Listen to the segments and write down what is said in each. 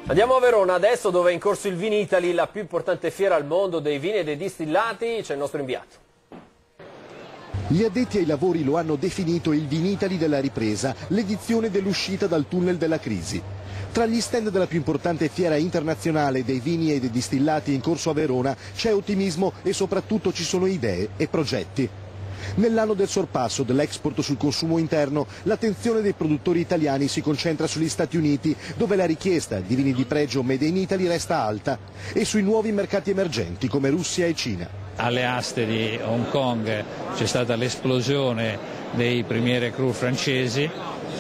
Andiamo a Verona adesso, dove è in corso il Vinitaly, la più importante fiera al mondo dei vini e dei distillati. C'è il nostro inviato. Gli addetti ai lavori lo hanno definito il Vinitaly della ripresa, l'edizione dell'uscita dal tunnel della crisi. Tra gli stand della più importante fiera internazionale dei vini e dei distillati in corso a Verona c'è ottimismo e soprattutto ci sono idee e progetti. Nell'anno del sorpasso dell'export sul consumo interno, l'attenzione dei produttori italiani si concentra sugli Stati Uniti, dove la richiesta di vini di pregio made in Italy resta alta, e sui nuovi mercati emergenti come Russia e Cina. Alle aste di Hong Kong c'è stata l'esplosione dei Premier Cru francesi.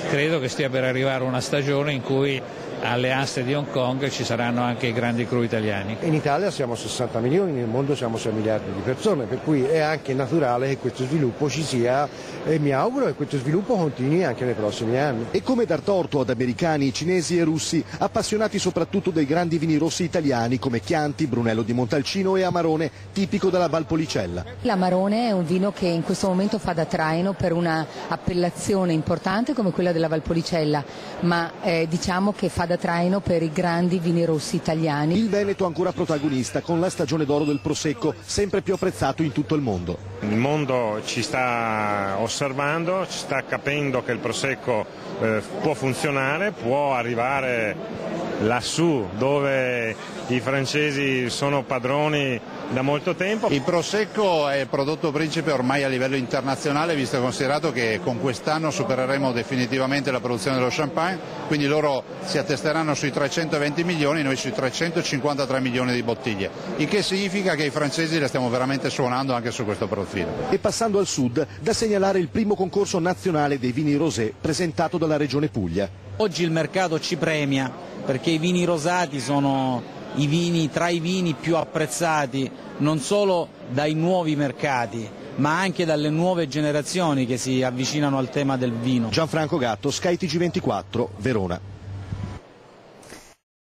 Credo che stia per arrivare una stagione in cui alle aste di Hong Kong ci saranno anche i grandi cru italiani. In Italia siamo 60 milioni, nel mondo siamo 6 miliardi di persone, per cui è anche naturale che questo sviluppo ci sia e mi auguro che questo sviluppo continui anche nei prossimi anni. E come dar torto ad americani, cinesi e russi, appassionati soprattutto dei grandi vini rossi italiani come Chianti, Brunello di Montalcino e Amarone, tipico della Valpolicella. L'Amarone è un vino che in questo momento fa da traino per una appellazione importante come quella della Valpolicella, ma diciamo che fa da traino per i grandi vini rossi italiani. Il Veneto ancora protagonista con la stagione d'oro del Prosecco, sempre più apprezzato in tutto il mondo. Il mondo ci sta osservando, ci sta capendo che il Prosecco può funzionare, può arrivare lassù dove i francesi sono padroni da molto tempo. Il Prosecco è il prodotto principe ormai a livello internazionale, visto e considerato che con quest'anno supereremo definitivamente la produzione dello champagne, quindi loro si attesteranno sui 320 milioni, noi sui 353 milioni di bottiglie, il che significa che i francesi le stiamo veramente suonando anche su questo profilo. E passando al sud, da segnalare il primo concorso nazionale dei vini rosé presentato dalla Regione Puglia. Oggi il mercato ci premia perché i vini rosati sono tra i vini più apprezzati non solo dai nuovi mercati ma anche dalle nuove generazioni che si avvicinano al tema del vino. Gianfranco Gatto, Sky TG24, Verona.